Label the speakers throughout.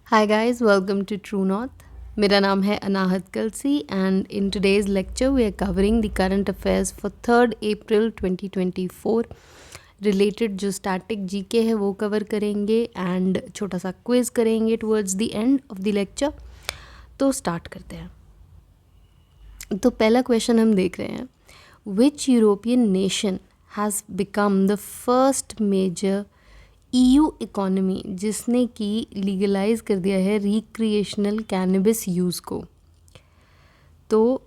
Speaker 1: Hi guys, welcome to True North. मेरा नाम है अनाहत कलसी and in today's lecture we are covering the current affairs for 3rd April 2024. Related जो static GK है वो cover करेंगे and छोटा सा quiz करेंगे towards the end of the lecture. तो start करते हैं। तो पहला question हम देख रहे हैं, which European nation has become the first major EU economy जिसने कि लीगलाइज कर दिया है रिक्रिएशनल कैनबिस यूज़ को? तो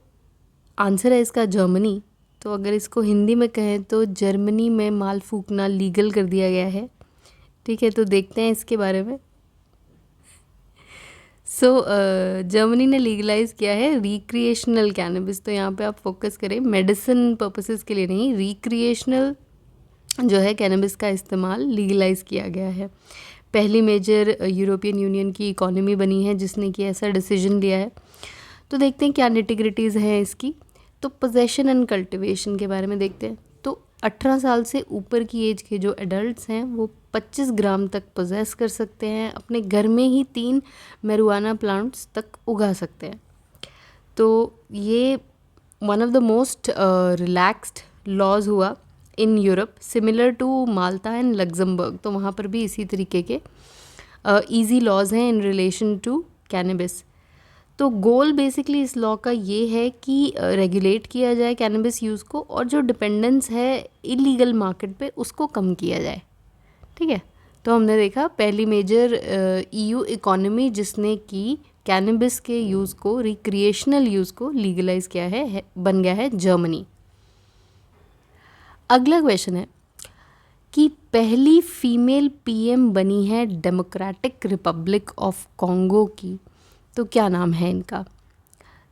Speaker 1: आंसर है इसका जर्मनी। तो अगर इसको हिंदी में कहें तो जर्मनी में माल फूकना लीगल कर दिया गया है। ठीक है, तो देखते हैं इसके बारे में। जर्मनी ने लीगलाइज किया है रिक्रिएशनल कैनबिस। तो यहाँ पे आप फोकस करें, मेडिसिन पर्पसेस के लिए नहीं, रिक्रिएशनल जो है कैनबिस का इस्तेमाल लीगलाइज किया गया है। पहली मेजर यूरोपियन यूनियन की इकोनॉमी बनी है जिसने कि ऐसा डिसीजन लिया है। तो देखते हैं क्या निटिग्रिटीज़ हैं इसकी। तो पोजेशन एंड कल्टिवेशन के बारे में देखते हैं। तो 18 साल से ऊपर की एज के जो एडल्ट्स हैं वो 25 ग्राम तक पोजेस कर सकते हैं, अपने घर में ही 3 मैरिजुआना प्लांट्स तक उगा सकते हैं। तो ये one of the most relaxed laws हुआ in Europe, similar to Malta and Luxembourg. तो वहाँ पर भी इसी तरीके के ईजी लॉज हैं इन रिलेशन टू कैनबिस। तो गोल बेसिकली इस लॉ का ये है कि रेगुलेट किया जाए कैनबिस यूज़ को, और जो डिपेंडेंस है इलीगल मार्केट पे उसको कम किया जाए। ठीक है, तो हमने देखा पहली मेजर EU इकोनॉमी जिसने कि कैनबिस के यूज़ को, रिक्रिएशनल यूज़ को लीगलाइज किया है बन गया है जर्मनी। अगला क्वेश्चन है कि पहली फीमेल PM बनी है डेमोक्रेटिक रिपब्लिक ऑफ कॉन्गो की। तो क्या नाम है इनका?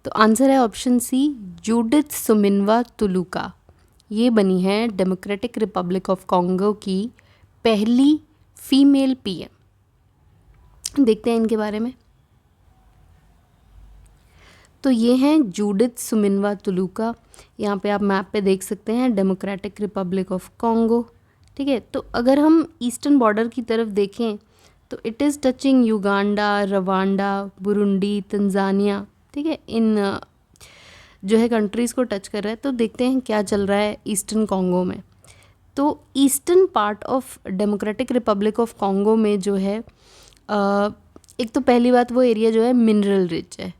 Speaker 1: तो आंसर है ऑप्शन सी, जूडिथ सुमिनवा तुलुका। ये बनी है डेमोक्रेटिक रिपब्लिक ऑफ कॉन्गो की पहली फीमेल PM। देखते हैं इनके बारे में। तो ये हैं जूडिथ सुमिनवा तुलुका। यहाँ पे आप मैप पे देख सकते हैं डेमोक्रेटिक रिपब्लिक ऑफ कॉन्गो। ठीक है, तो अगर हम ईस्टर्न बॉर्डर की तरफ देखें तो it is touching Uganda, Rwanda, Burundi, Tanzania. ठीक है, इन जो है कंट्रीज़ को टच कर रहा है। तो देखते हैं क्या चल रहा है ईस्टर्न कॉन्गो में। तो eastern part of democratic republic of Congo में जो है एक तो पहली बात वो एरिया जो है मिनरल रिच है।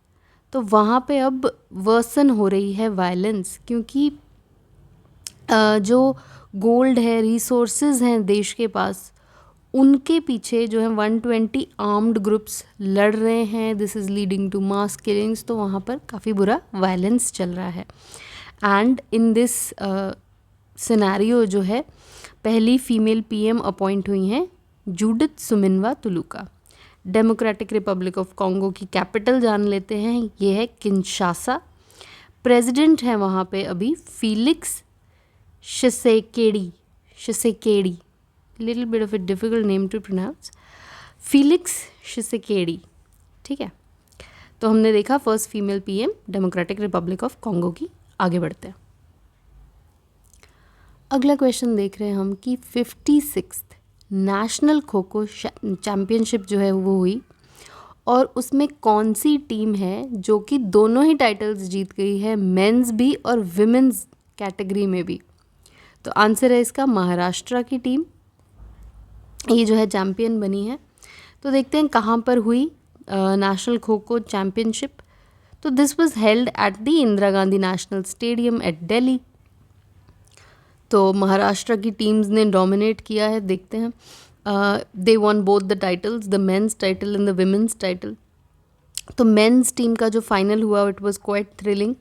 Speaker 1: तो वहाँ पे अब वर्सन हो रही है वायलेंस, क्योंकि जो गोल्ड है, रिसोर्सेज हैं देश के पास, उनके पीछे जो है 120 आर्म्ड ग्रुप्स लड़ रहे हैं। This is leading to mass killings. तो वहाँ पर काफ़ी बुरा वायलेंस चल रहा है। एंड इन दिस सिनेरियो जो है पहली फीमेल PM अपॉइंट हुई हैं Judith सुमिनवा तुलुका। Democratic republic of Congo की कैपिटल जान लेते हैं, ये है किंशासा। प्रेसिडेंट है वहाँ पे अभी Felix Tshisekedi, little bit of a difficult name to pronounce, Felix Tshisekedi. ठीक है, तो हमने देखा first female PM democratic republic of Congo की। आगे बढ़ते हैं। अगला क्वेश्चन देख रहे हैं हम कि 56th नेशनल खो खो चैम्पियनशिप जो है वो हुई, और उसमें कौन सी टीम है जो कि दोनों ही टाइटल्स जीत गई है, मेंस भी और विमेंस कैटेगरी में भी? तो आंसर है इसका महाराष्ट्र की टीम। ये जो है चैम्पियन बनी है। तो देखते हैं कहाँ पर हुई नेशनल खो खो चैम्पियनशिप। तो this was held at the Indira Gandhi national stadium at Delhi. तो महाराष्ट्र की टीम्स ने डोमिनेट किया है। देखते हैं, they won both the titles, the men's title and the women's title. तो मेंस टीम का जो फाइनल हुआ it was quite thrilling.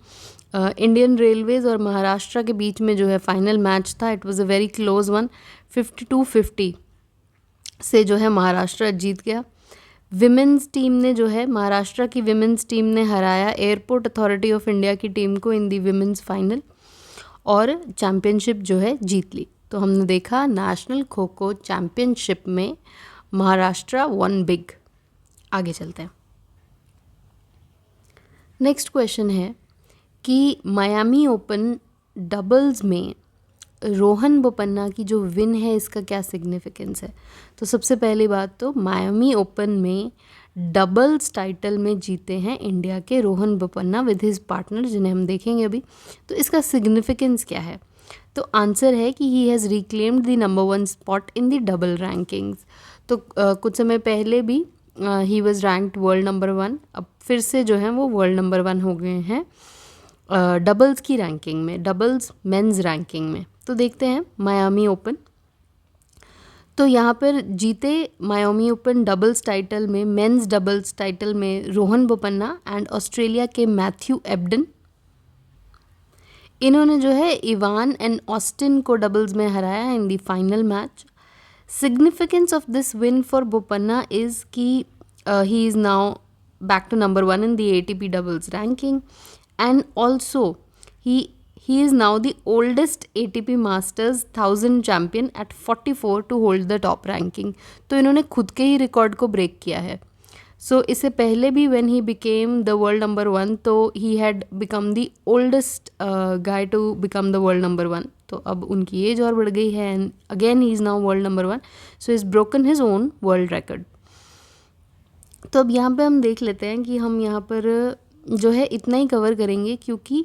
Speaker 1: Indian railways और महाराष्ट्र के बीच में जो है फाइनल मैच था। It was a very close one, 52-50 से जो है महाराष्ट्र जीत गया। विमेंस टीम ने जो है, महाराष्ट्र की विमेंस टीम ने हराया एयरपोर्ट अथॉरिटी ऑफ इंडिया की टीम को इन दी विमेंस फाइनल, और चैम्पियनशिप जो है जीत ली। तो हमने देखा नेशनल खो खो चैम्पियनशिप में महाराष्ट्र वन बिग। आगे चलते हैं। नेक्स्ट क्वेश्चन है कि मायामी ओपन डबल्स में रोहन बोपन्ना की जो विन है इसका क्या सिग्निफिकेंस है? तो सबसे पहली बात तो मायामी ओपन में डबल्स टाइटल में जीते हैं इंडिया के Rohan Bopanna with his partner, जिन्हें हम देखेंगे अभी। तो इसका सिग्निफिकेंस क्या है? तो आंसर है कि he has reclaimed the number 1 spot in the double rankings. तो कुछ समय पहले भी he was ranked world number 1, अब फिर से जो है वो वर्ल्ड नंबर 1 हो गए हैं डबल्स की रैंकिंग में, डबल्स मेंस रैंकिंग में। तो देखते हैं मायामी ओपन। तो यहाँ पर जीते मायामी ओपन डबल्स टाइटल में, मेंस डबल्स टाइटल में रोहन बोपन्ना एंड ऑस्ट्रेलिया के मैथ्यू एब्डन। इन्होंने जो है इवान एंड ऑस्टिन को डबल्स में हराया in the final match. Significance of this win for Bopanna is कि he is now back to number 1 in the ATP doubles ranking, and also he is now the oldest ATP Masters 1000 champion at 44 to hold the top ranking। तो इन्होंने खुद के ही record को break किया है। सो इससे पहले भी when he became the world number 1 तो he had become the oldest guy to become the world number 1। तो अब उनकी एज और बढ़ गई है and again he is now world number 1, so he's broken his own world record। तो अब यहाँ पे हम देख लेते हैं कि हम यहाँ पर जो है इतना ही कवर करेंगे, क्योंकि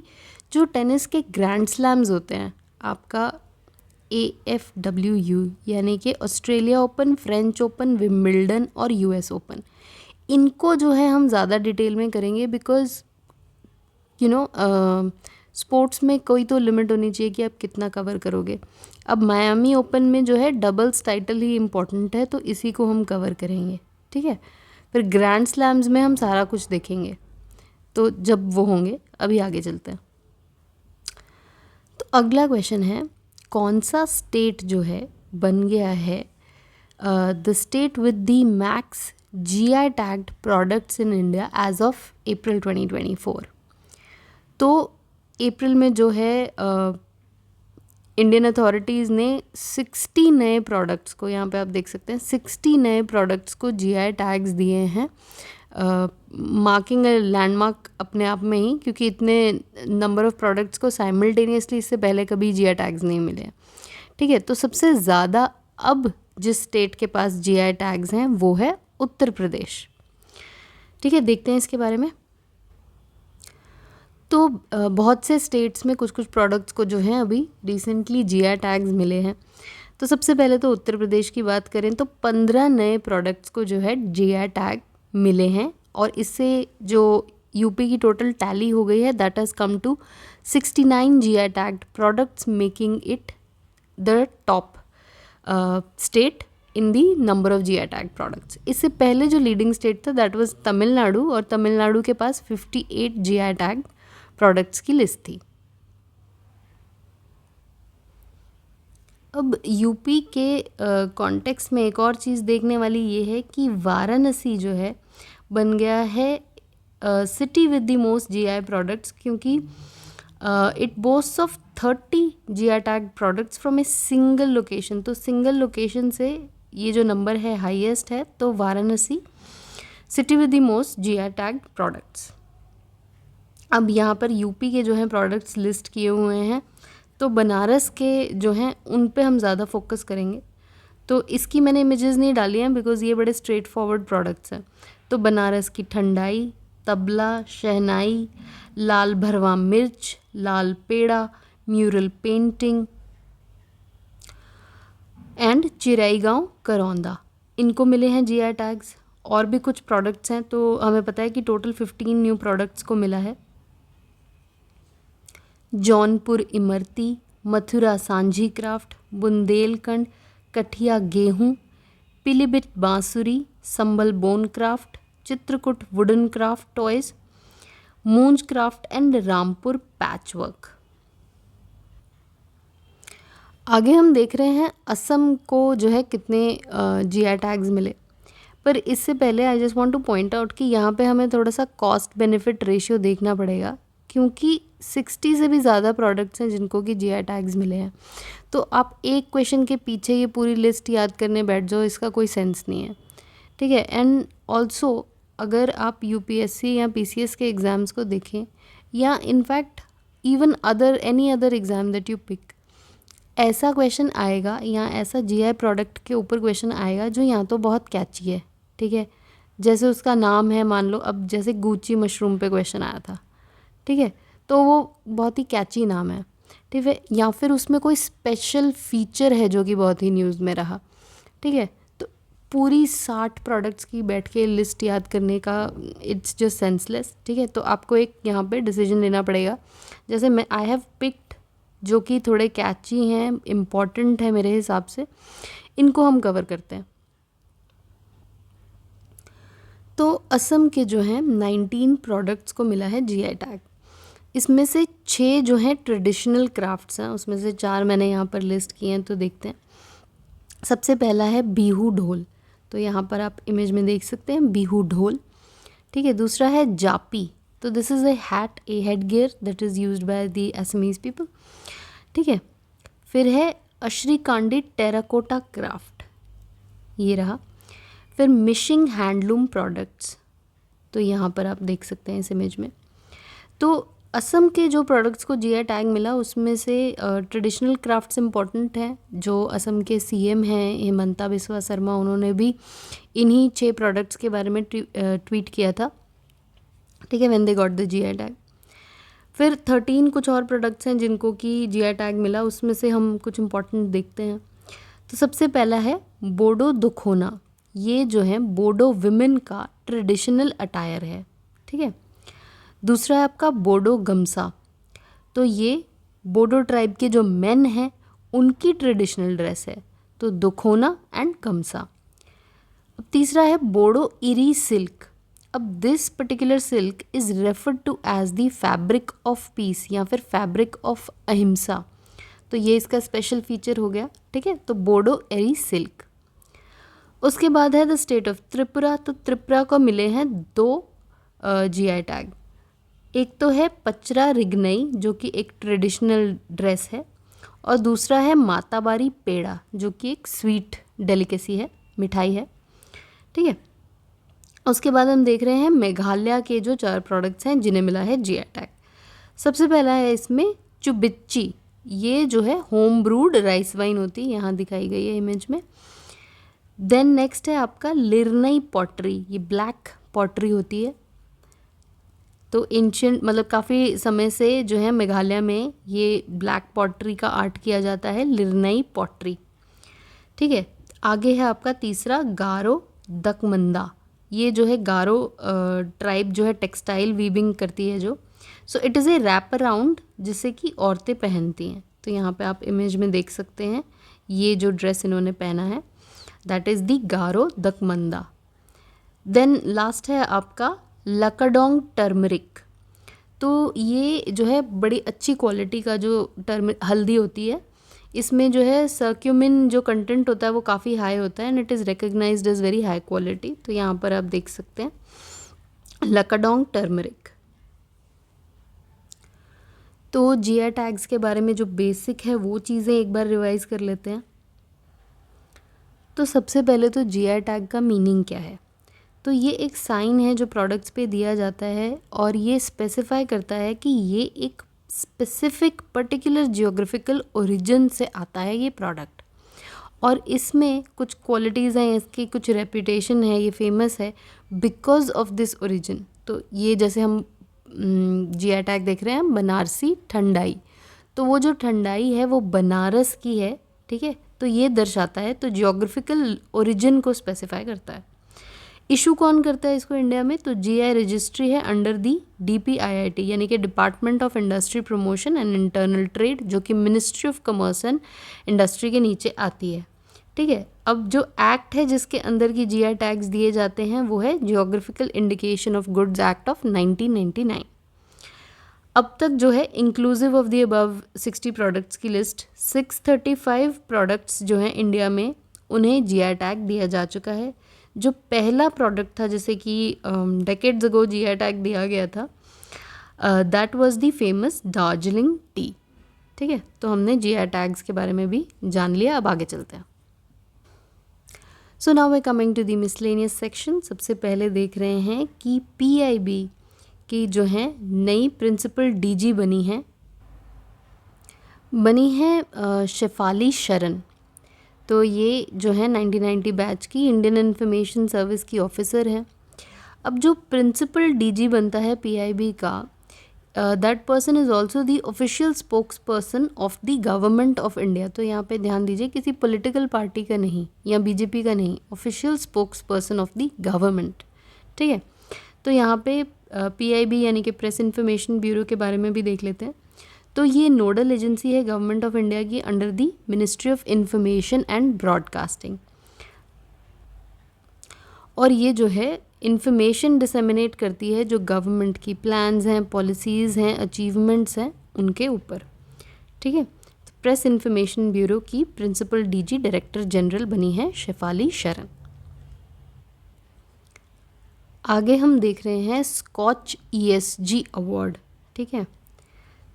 Speaker 1: जो टेनिस के ग्रैंड स्लैम्स होते हैं आपका AFWU यानी कि Australia open, French open, Wimbledon और US ओपन, इनको जो है हम ज़्यादा डिटेल में करेंगे, बिकॉज यू नो स्पोर्ट्स में कोई तो लिमिट होनी चाहिए कि आप कितना कवर करोगे। अब मायामी ओपन में जो है डबल्स टाइटल ही इम्पोर्टेंट है, तो इसी को हम कवर करेंगे, ठीक है। फिर ग्रैंड स्लैम्स में हम सारा कुछ देखेंगे, तो जब वो होंगे। अभी आगे चलते हैं। तो अगला क्वेश्चन है, कौन सा स्टेट जो है बन गया है the state with the max GI tagged products in India as of April 2024। तो अप्रैल में जो है इंडियन अथॉरिटीज़ ने 60 नए प्रोडक्ट्स को, यहाँ पे आप देख सकते हैं 60 नए प्रोडक्ट्स को GI टैग्स दिए हैं, मार्किंग लैंडमार्क अपने आप में ही, क्योंकि इतने नंबर ऑफ प्रोडक्ट्स को साइमल्टेनियसली इससे पहले कभी GI टैग्स नहीं मिले, ठीक है। तो सबसे ज़्यादा अब जिस स्टेट के पास GI टैग्स हैं वो है उत्तर प्रदेश, ठीक है। देखते हैं इसके बारे में। तो बहुत से स्टेट्स में कुछ कुछ प्रोडक्ट्स को जो है अभी रिसेंटली GI टैग्स मिले हैं। तो सबसे पहले तो उत्तर प्रदेश की बात करें तो 15 नए प्रोडक्ट्स को जो है GI टैग मिले हैं, और इससे जो यूपी की टोटल टैली हो गई है that has come to 69 GI tagged products, making it the top state in the number of GI tag products. इससे पहले जो लीडिंग स्टेट था दैट वाज तमिलनाडु, और तमिलनाडु के पास 58 GI टैग प्रोडक्ट्स की लिस्ट थी। अब यूपी के कॉन्टेक्स्ट में एक और चीज़ देखने वाली ये है कि वाराणसी जो है बन गया है city with the most GI products, क्योंकि it boasts of 30 GI tag products from a single location. तो सिंगल लोकेशन से ये जो नंबर है हाईएस्ट है, तो Varanasi city with the most GI tag products. अब यहाँ पर यूपी के जो हैं प्रोडक्ट्स लिस्ट किए हुए हैं, तो बनारस के जो हैं उन पे हम ज़्यादा फोकस करेंगे। तो इसकी मैंने इमेजेस नहीं डाली हैं बिकॉज़ ये बड़े स्ट्रेट फॉरवर्ड प्रोडक्ट्स हैं। तो बनारस की ठंडाई, तबला, शहनाई, लाल भरवा मिर्च, लाल पेड़ा, म्यूरल पेंटिंग एंड चिराईगांव करौंदा, इनको मिले हैं GI टैग्स। और भी कुछ प्रोडक्ट्स हैं, तो हमें पता है कि टोटल 15 न्यू प्रोडक्ट्स को मिला है। जौनपुर इमरती, मथुरा सांझी क्राफ्ट, बुंदेलखंड कठिया गेहूँ, पिलीभित बांसुरी, Sambhal bone craft, Chitrakoot wooden craft toys, munj craft and Rampur patchwork. आगे हम देख रहे हैं असम को जो है कितने GI टैग्स मिले, पर इससे पहले I just want two point out कि यहाँ पे हमें थोड़ा सा कॉस्ट बेनिफिट रेशियो देखना पड़ेगा, क्योंकि 60 से भी ज़्यादा प्रोडक्ट्स हैं जिनको कि GI टैग्स मिले हैं। तो आप एक क्वेश्चन के पीछे ये पूरी लिस्ट याद करने बैठ जाओ, इसका कोई सेंस नहीं है, ठीक है। एंड ऑल्सो अगर आप UPSC या PCS के एग्ज़ाम्स को देखें, या in fact even any other exam that you pick, ऐसा क्वेश्चन आएगा या ऐसा GI प्रोडक्ट के ऊपर क्वेश्चन आएगा जो या तो बहुत कैची है, ठीक है, जैसे उसका नाम है, मान लो अब जैसे गुची मशरूम पे क्वेश्चन आया था, ठीक है, तो वो बहुत ही कैची नाम है, ठीक है, या फिर उसमें कोई स्पेशल फीचर है जो कि बहुत ही न्यूज़ में रहा, ठीक है, तो पूरी 60 प्रोडक्ट्स की बैठ के लिस्ट याद करने का इट्स जस्ट सेंसलेस, ठीक है। तो आपको एक यहाँ पे डिसीजन लेना पड़ेगा। जैसे मैं आई हैव पिक्ड जो कि थोड़े कैची हैं, इम्पॉर्टेंट है मेरे हिसाब से, इनको हम कवर करते हैं। तो असम के जो हैं 19 प्रोडक्ट्स को मिला है जीआई टैग। इसमें से 6 जो हैं ट्रेडिशनल क्राफ्ट्स हैं, उसमें से 4 मैंने यहाँ पर लिस्ट किए हैं, तो देखते हैं। सबसे पहला है बिहू ढोल, तो यहाँ पर आप इमेज में देख सकते हैं बिहू ढोल, ठीक है। दूसरा है जापी, तो this is a hat, A head gear that is used by the Assamese people, ठीक है। फिर है अश्रीकांडी टेराकोटा क्राफ्ट, ये रहा। फिर मिशिंग हैंडलूम प्रोडक्ट्स, तो यहाँ पर आप देख सकते हैं इस इमेज में। तो असम के जो प्रोडक्ट्स को जीआई टैग मिला उसमें से ट्रेडिशनल क्राफ्ट्स इम्पॉर्टेंट हैं। जो असम के सीएम हैं हिमंता बिस्वा शर्मा, उन्होंने भी इन्हीं 6 प्रोडक्ट्स के बारे में ट्वीट किया था, ठीक है, when they got the GI tag. फिर 13 कुछ और प्रोडक्ट्स हैं जिनको कि जीआई टैग मिला, उसमें से हम कुछ इम्पॉर्टेंट देखते हैं। तो सबसे पहला है बोडो दुखोना, ये जो है बोडो विमेन का ट्रेडिशनल अटायर है, ठीक है। दूसरा है आपका बोडो गमसा, तो ये बोडो ट्राइब के जो मेन हैं उनकी ट्रेडिशनल ड्रेस है, तो दुखोना एंड गमसा। अब तीसरा है बोडो इरी सिल्क। अब this particular silk is referred to as the fabric of peace या फिर फैब्रिक ऑफ अहिंसा, तो ये इसका स्पेशल फीचर हो गया, ठीक है। तो बोडो एरी सिल्क। उसके बाद है द स्टेट ऑफ त्रिपुरा, तो त्रिपुरा को मिले हैं 2 जीआई टैग। एक तो है पचरा रिगनई जो कि एक ट्रेडिशनल ड्रेस है, और दूसरा है माताबारी पेड़ा जो कि एक स्वीट डेलिकेसी है, मिठाई है, ठीक है। उसके बाद हम देख रहे हैं मेघालय के जो 4 प्रोडक्ट्स हैं जिन्हें मिला है जीआई टैग। सबसे पहला है इसमें चुबिच्ची, ये जो है होम ब्रूड राइस वाइन होती है, यहाँ दिखाई गई है इमेज में। देन नेक्स्ट है आपका लिरनई पॉटरी, ये ब्लैक पॉटरी होती है। तो एंशियंट मतलब काफ़ी समय से जो है मेघालय में ये ब्लैक पॉटरी का आर्ट किया जाता है, लिरनई पॉटरी, ठीक है। आगे है आपका तीसरा गारो दकमंदा, ये जो है गारो ट्राइब जो है टेक्सटाइल वीविंग करती है जो, so it is a wrap around जिसे कि औरतें पहनती हैं। तो यहाँ पे आप इमेज में देख सकते हैं ये जो ड्रेस इन्होंने पहना है, that is the Garo dakmanda. Then last है आपका लकाडोंग टर्मरिक, तो ये जो है बड़ी अच्छी क्वालिटी का जो हल्दी होती है, इसमें जो है सर्क्यूमिन जो कंटेंट होता है वो काफ़ी हाई होता है and it is recognized as very high quality. तो यहाँ पर आप देख सकते हैं लकाडोंग टर्मरिक। तो जीआई टैग्स के बारे में जो बेसिक है वो चीज़ें एक बार रिवाइज कर लेते हैं। तो सबसे पहले तो जीआई टैग का मीनिंग क्या है, तो ये एक साइन है जो प्रोडक्ट्स पे दिया जाता है और ये स्पेसिफाई करता है कि ये एक स्पेसिफिक पर्टिकुलर जियोग्राफिकल ओरिजिन से आता है ये प्रोडक्ट, और इसमें कुछ क्वालिटीज़ हैं, इसकी कुछ रेपुटेशन है, ये फेमस है बिकॉज ऑफ दिस ओरिजिन। तो ये जैसे हम जीआई टैग देख रहे हैं बनारसी ठंडाई, तो वो जो ठंडाई है वो बनारस की है, ठीक है। तो ये दर्शाता है, तो जियोग्राफिकल ओरिजिन को स्पेसिफाई करता है। इशू कौन करता है इसको इंडिया में, तो जीआई रजिस्ट्री है अंडर दी DPIIT यानी कि department of industry promotion and internal trade, जो कि ministry of commerce and industry के नीचे आती है, ठीक है। अब जो एक्ट है जिसके अंदर की जीआई टैग्स दिए जाते हैं वो है geographical indication of goods act of 1999। अब तक जो है inclusive of the above 60 products की लिस्ट 635 प्रोडक्ट्स जो हैं इंडिया में उन्हें जीआई टैग दिया जा चुका है। जो पहला प्रोडक्ट था जैसे कि डेकेड्स अगो जीआई टैग दिया गया था, that was the famous Darjeeling T, ठीक है। तो हमने जीआई टैग्स के बारे में भी जान लिया, अब आगे चलते हैं। So now we coming to the miscellaneous section. सबसे पहले देख रहे हैं कि PIB की जो है नई प्रिंसिपल DG बनी है शेफाली शरण। तो ये जो है 1990 बैच की इंडियन इन्फॉर्मेशन सर्विस की ऑफिसर है। अब जो प्रिंसिपल डीजी बनता है पीआईबी का, that person is also the official spokes person of the government of India. तो यहाँ पे ध्यान दीजिए, किसी पॉलिटिकल पार्टी का नहीं या बीजेपी का नहीं, official spokes person of the government. ठीक है, तो यहाँ पे पीआईबी यानी कि प्रेस इन्फॉर्मेशन ब्यूरो के बारे में भी देख लेते हैं। तो ये नोडल एजेंसी है गवर्नमेंट ऑफ इंडिया की under the ministry of information and broadcasting, और ये जो है इंफॉर्मेशन डिसेमिनेट करती है जो गवर्नमेंट की प्लान्स हैं, पॉलिसीज़ हैं, अचीवमेंट्स हैं उनके ऊपर। ठीक है, तो प्रेस इन्फॉर्मेशन ब्यूरो की प्रिंसिपल डीजी डायरेक्टर जनरल बनी है शेफाली शरण। आगे हम देख रहे हैं स्कॉच ईएसजी अवार्ड। ठीक है,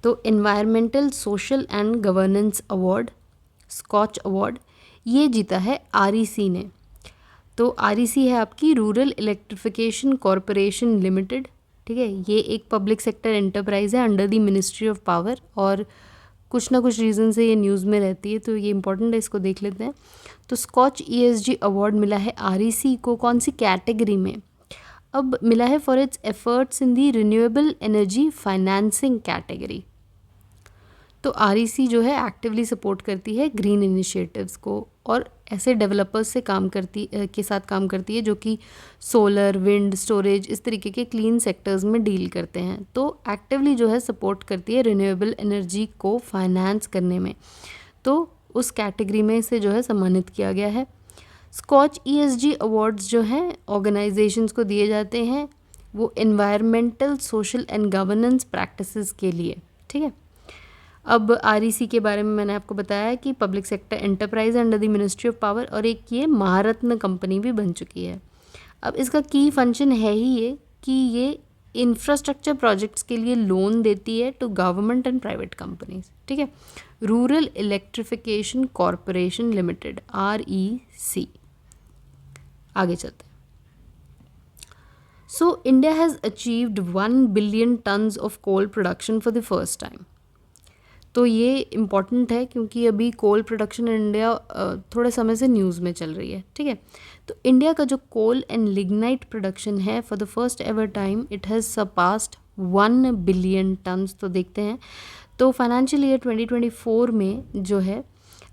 Speaker 1: तो environmental social and governance award, Skoch award, ये जीता है आरईसी ने। तो आरईसी है आपकी रूरल इलेक्ट्रिफिकेशन कॉरपोरेशन लिमिटेड। ठीक है, ये एक पब्लिक सेक्टर एंटरप्राइज है under the ministry of power, और कुछ ना कुछ रीज़न से ये न्यूज़ में रहती है, तो ये इंपॉर्टेंट है, इसको देख लेते हैं। तो स्कॉच ईएसजी अवार्ड मिला है आरईसी को, कौन सी कैटेगरी में? अब मिला है for its efforts in the renewable energy financing category. तो आरईसी जो है एक्टिवली सपोर्ट करती है ग्रीन इनिशिएटिव्स को, और ऐसे डेवलपर्स से के साथ काम करती है जो कि सोलर, विंड, स्टोरेज, इस तरीके के क्लीन सेक्टर्स में डील करते हैं। तो एक्टिवली जो है सपोर्ट करती है रिन्यूएबल एनर्जी को फाइनेंस करने में, तो उस कैटेगरी में इसे जो है सम्मानित किया गया है। स्कॉच ईएसजी अवार्ड्स जो हैं ऑर्गेनाइजेशंस को दिए जाते हैं, वो environmental, social and governance practices के लिए। ठीक है, अब आरईसी के बारे में मैंने आपको बताया कि public sector enterprise under the ministry of power, और एक ये महारत्न कंपनी भी बन चुकी है। अब इसका की फंक्शन है ही ये कि ये इंफ्रास्ट्रक्चर प्रोजेक्ट्स के लिए लोन देती है to government and private companies. ठीक है, rural electrification corporation limited, REC। आगे चलते हैं। So India has achieved 1 billion tons of coal production for the first time. तो ये इम्पॉर्टेंट है क्योंकि अभी कोल प्रोडक्शन इन इंडिया थोड़े समय से न्यूज़ में चल रही है। ठीक है, तो इंडिया का जो कोल एंड लिग्नाइट प्रोडक्शन है, for the first ever time it has surpassed 1 billion turns. तो देखते हैं, तो फाइनेंशियल ईयर 2024 में जो है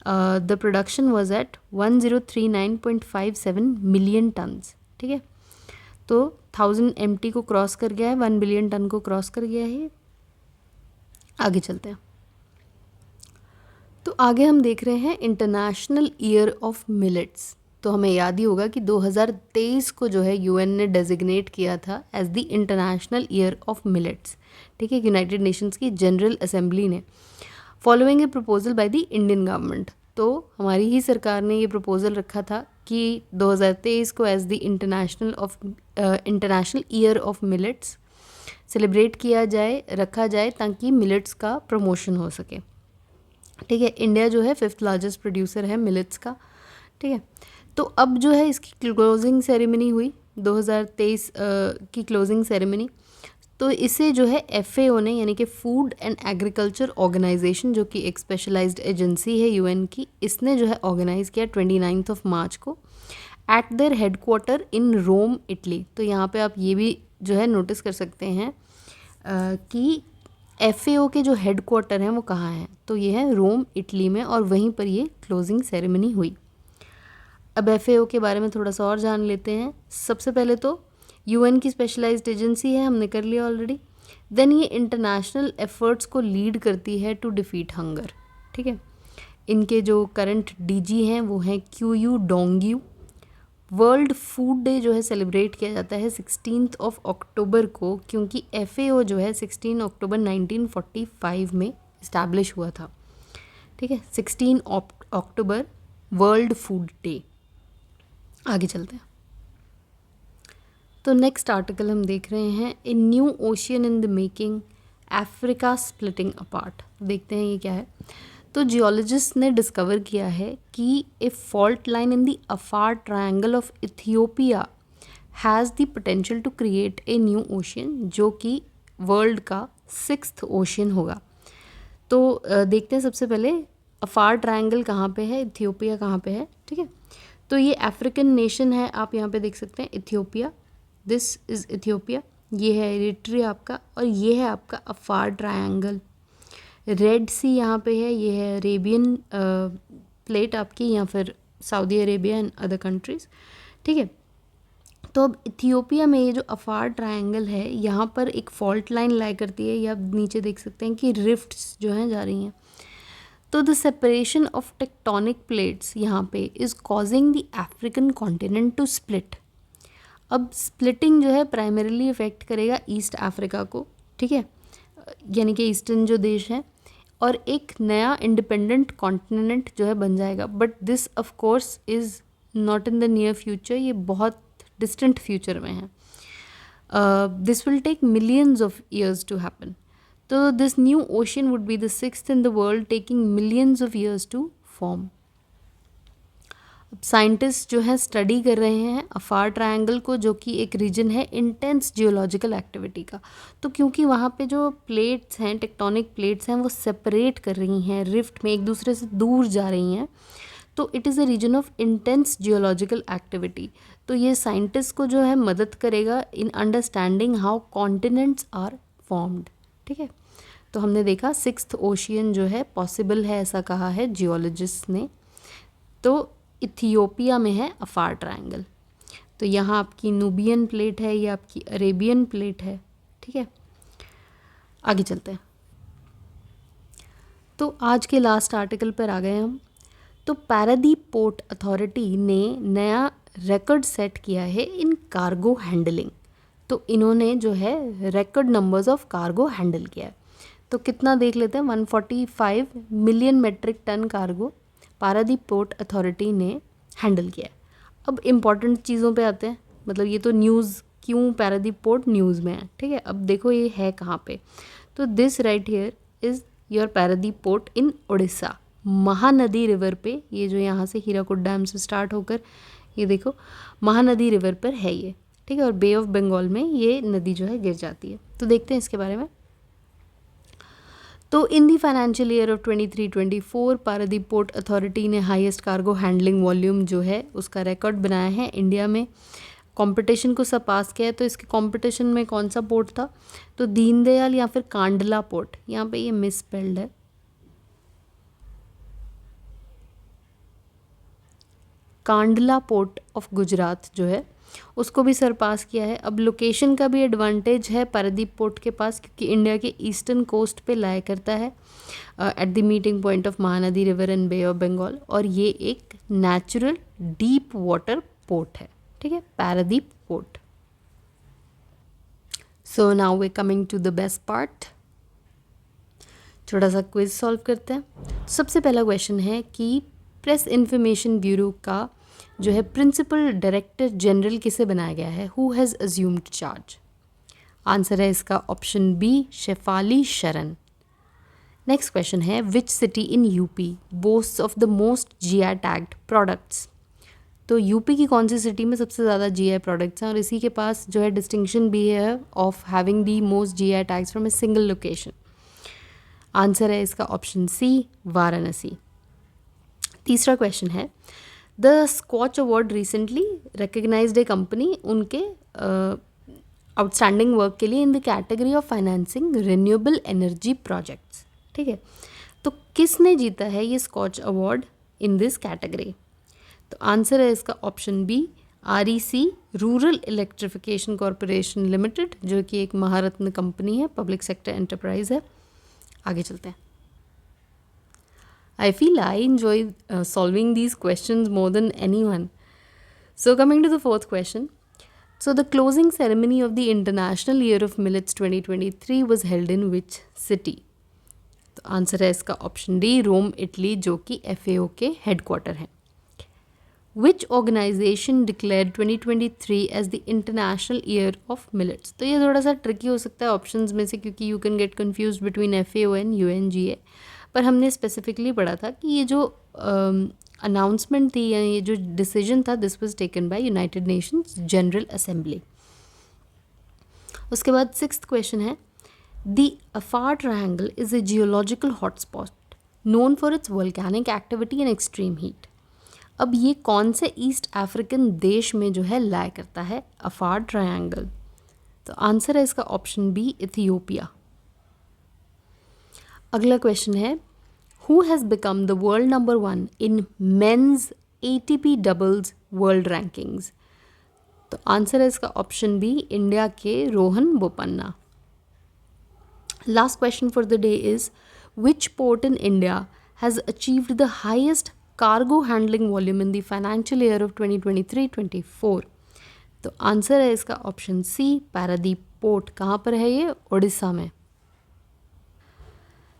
Speaker 1: the production was at 1039.57 million turns. ठीक है, तो 1000 MT को क्रॉस कर गया है, 1 बिलियन टन को क्रॉस कर गया है। आगे चलते हैं, तो आगे हम देख रहे हैं इंटरनेशनल ईयर ऑफ मिलेट्स। तो हमें याद ही होगा कि 2023 को जो है यूएन ने डेजिग्नेट किया था as the international year of millets. ठीक है, यूनाइटेड नेशंस की जनरल असेंबली ने, following a proposal by the Indian government. तो हमारी ही सरकार ने ये प्रपोजल रखा था कि 2023 को as the international year of millets celebrate किया जाए, रखा जाए, ताकि मिलेट्स का प्रमोशन हो सके। ठीक है, इंडिया जो है 5th लार्जेस्ट प्रोड्यूसर है मिलेट्स का। ठीक है, तो अब जो है इसकी क्लोजिंग सेरेमनी हुई 2023 की क्लोजिंग सेरेमनी। तो इसे जो है FAO ने, यानी कि फूड एंड एग्रीकल्चर ऑर्गेनाइजेशन, जो कि एक स्पेशलाइज्ड एजेंसी है यूएन की, इसने जो है ऑर्गेनाइज़ किया 29 मार्च को at their headquarter in Rome, Italy. तो यहाँ पे आप ये भी जो है नोटिस कर सकते हैं कि FAO के जो हेडक्वार्टर हैं वो कहाँ हैं, तो ये है रोम, इटली में, और वहीं पर ये क्लोजिंग सेरेमनी हुई। अब FAO के बारे में थोड़ा सा और जान लेते हैं। सबसे पहले तो यूएन की स्पेशलाइज्ड एजेंसी है, हमने कर लिया ऑलरेडी। देन ये इंटरनेशनल एफर्ट्स को लीड करती है टू डिफीट हंगर। ठीक है, इनके जो करंट DG हैं वो हैं QU Dongyu. World food day जो है सेलिब्रेट किया जाता है 16 अक्टूबर को, क्योंकि FAO जो है 16 अक्टूबर 1945 में इस्टेब्लिश हुआ था। ठीक है, 16 अक्टूबर वर्ल्ड फूड डे। आगे चलते हैं, तो नेक्स्ट आर्टिकल हम देख रहे हैं, ए new ocean in the making, Africa splitting apart. देखते हैं ये क्या है। तो जियोलॉजिस्ट ने डिस्कवर किया है कि a fault line in the Afar triangle of Ethiopia has the potential to create a new ocean, जो कि वर्ल्ड का 6th ओशियन होगा। तो देखते हैं सबसे पहले अफार ट्रायंगल कहाँ पे है, इथियोपिया कहाँ पे है। ठीक है, तो ये अफ्रीकन नेशन है, आप यहाँ पे देख सकते हैं इथियोपिया। दिस इज़ इथियोपिया, ये है एरिट्रिया आपका, और ये है आपका अफार ट्रायंगल। रेड सी यहाँ पे है, ये है अरेबियन प्लेट आपकी, या फिर Saudi Arabia and other countries, ठीक है। तो अब इथियोपिया में ये जो अफार ट्रायंगल है, यहाँ पर एक फॉल्ट लाइन लाई करती है, ये आप नीचे देख सकते हैं कि रिफ्ट्स जो हैं जा रही हैं। तो the separation of tectonic plates यहाँ पे is causing the African continent to split. अब स्प्लिटिंग जो है प्राइमरीली इफेक्ट करेगा ईस्ट अफ्रीका को, ठीक है, यानी कि ईस्टर्न जो देश हैं, और एक नया इंडिपेंडेंट कॉन्टिनेंट जो है बन जाएगा। But this of course is not in the near future, ये बहुत डिस्टेंट फ्यूचर में है। This will take millions of years to happen. तो this new ocean would be the sixth in the world, taking millions of years to form. अब scientist जो है study कर रहे हैं अफार ट्रायंगल को, जो कि एक रीजन है इंटेंस जियोलॉजिकल एक्टिविटी का। तो क्योंकि वहाँ पे जो प्लेट्स हैं, टेक्टोनिक प्लेट्स हैं, वो सेपरेट कर रही हैं, रिफ्ट में एक दूसरे से दूर जा रही हैं, तो it is a region of intense geological activity. तो ये साइंटिस्ट को जो है मदद करेगा in understanding how continents are formed, ठीक है। तो हमने देखा सिक्स्थ ओशियन जो है पॉसिबल है, ऐसा कहा है जियोलॉजिस्ट ने। तो इथियोपिया में है अफार ट्रायंगल। तो यहाँ आपकी नूबियन प्लेट है, ये आपकी अरेबियन प्लेट है, ठीक है। आगे चलते हैं। तो आज के लास्ट आर्टिकल पर आ गए हम। तो पारादीप पोर्ट अथॉरिटी ने नया रिकॉर्ड सेट किया है इन कार्गो हैंडलिंग। तो इन्होंने जो है record numbers of cargo handle किया है। तो कितना देख लेते हैं, 145 million metric ton cargo Paradip port authority ने हैंडल किया है। अब इम्पॉर्टेंट चीज़ों पे आते हैं, मतलब ये तो न्यूज़, क्यों पारादीप पोर्ट न्यूज़ में है, ठीक है। अब देखो ये है कहाँ पे। तो this right here is your Paradip port in Orissa, Mahanadi river पे। ये जो यहाँ से हीराकुद डैम से स्टार्ट होकर ये देखो महानदी रिवर पर है ये, ठीक है। और बे ऑफ बंगाल में ये नदी जो है गिर जाती है। तो देखते हैं इसके बारे में। तो in the financial year of 23-24 Paradip port authority ने हाईएस्ट कार्गो हैंडलिंग वॉल्यूम जो है उसका रिकॉर्ड बनाया है इंडिया में। कंपटीशन को सरपास किया है। तो इसके कंपटीशन में कौन सा पोर्ट था, तो दीनदयाल या फिर कांडला पोर्ट, यहाँ पे ये मिस स्पेल्ड है, कांडला पोर्ट ऑफ गुजरात जो है उसको भी सरपास किया है। अब लोकेशन का भी एडवांटेज है पारादीप पोर्ट के पास, क्योंकि इंडिया के ईस्टर्न कोस्ट पे लाया करता है at the meeting point of Mahanadi river and bay of Bengal, और ये एक नेचुरल डीप वाटर पोर्ट है, ठीक है, Paradip port. So now we coming to the best part, थोड़ा सा क्विज सॉल्व करते हैं। सबसे पहला क्वेश्चन है कि प्रेस इंफॉर्मेशन ब्यूरो का जो है प्रिंसिपल डायरेक्टर जनरल किसे बनाया गया है, who has assumed charge. Answer है इसका ऑप्शन बी, शेफाली शरण। नेक्स्ट क्वेश्चन है which city in UP बोस्ट्स of the most GI tagged products. तो यूपी की कौन सी सिटी में सबसे ज़्यादा जीआई प्रोडक्ट्स हैं, और इसी के पास जो है डिस्टिंक्शन भी है of having the most GI tags from a single location. Answer है इसका ऑप्शन सी, वाराणसी। तीसरा क्वेश्चन है the Skoch award recently recognized a company उनके आउटस्टैंडिंग वर्क के लिए in the category of financing renewable energy projects, ठीक है। तो किसने जीता है ये Skoch award in this category. तो आंसर है इसका option B, REC rural electrification corporation limited, जो कि एक महारत्न कंपनी है, पब्लिक सेक्टर एंटरप्राइज है। आगे चलते हैं। I feel I enjoy solving these questions more than anyone. So coming to the fourth question. So the closing ceremony of the International Year of Millets 2023 was held in which city? तो answer है इसका option D, Rome Italy, जो कि FAO के headquarter हैं। Which organization declared 2023 as the International Year of Millets? तो ये थोड़ा सा ट्रिकी हो सकता है ऑप्शंस में से, क्योंकि you can get confused between FAO and UNGA, पर हमने स्पेसिफिकली पढ़ा था कि ये जो अनाउंसमेंट थी या ये जो डिसीजन था, this was taken by United Nations general assembly. उसके बाद सिक्स्थ क्वेश्चन है the Afar triangle is a geological hotspot known for its volcanic activity and extreme heat. अब ये कौन से ईस्ट अफ्रीकन देश में जो है लाई करता है अफार ट्रायंगल? तो आंसर है इसका ऑप्शन बी, इथियोपिया। अगला क्वेश्चन है, who has become the world number 1 in men's ATP doubles world rankings? तो आंसर है इसका ऑप्शन बी, इंडिया के Rohan Bopanna. Last question for the day is, which port in India has achieved the highest cargo handling volume in the financial year of 2023-24? तो answer है इसका option सी, Paradip port. कहाँ पर है ये? उड़ीसा में।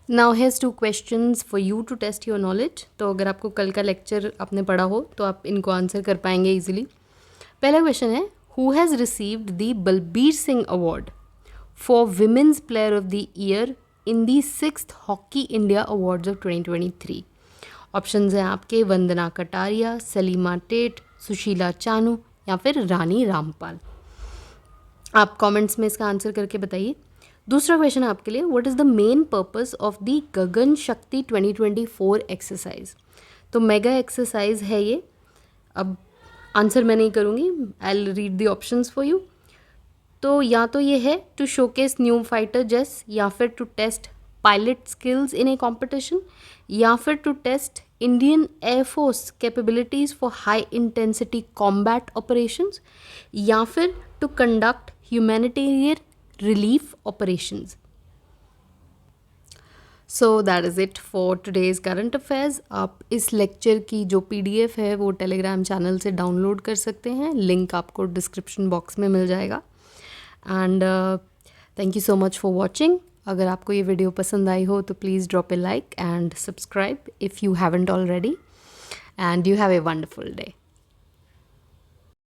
Speaker 1: Now here's 2 questions for you to test your knowledge. तो अगर आपको कल का लेक्चर आपने पढ़ा हो तो आप इनको आंसर कर पाएंगे इजीली। पहला क्वेश्चन है, who has received the Balbir Singh award for women's player of the year in the 6th hockey India awards of 2023? Options हैं आपके, वंदना कटारिया, सलीमा टेट, सुशीला चानू या फिर रानी रामपाल। आप कमेंट्स में इसका आंसर करके बताइए। दूसरा क्वेश्चन है आपके लिए, what is the main purpose of the Gagan Shakti 2024 exercise? तो मेगा एक्सरसाइज है ये। अब आंसर मैं नहीं करूँगी, I will read the options for you. तो या तो ये है to showcase new fighter jets, या फिर to test pilot skills in a competition, या फिर to test Indian air force capabilities for high intensity combat operations, या फिर to conduct humanitarian relief operations. So that is it for today's current affairs. आप इस lecture की जो PDF है वो टेलीग्राम चैनल से डाउनलोड कर सकते हैं, लिंक आपको डिस्क्रिप्शन बॉक्स में मिल जाएगा। And thank you so much for watching. अगर आपको ये वीडियो पसंद आई हो तो please drop A like and subscribe if you haven't already, and you have a wonderful day.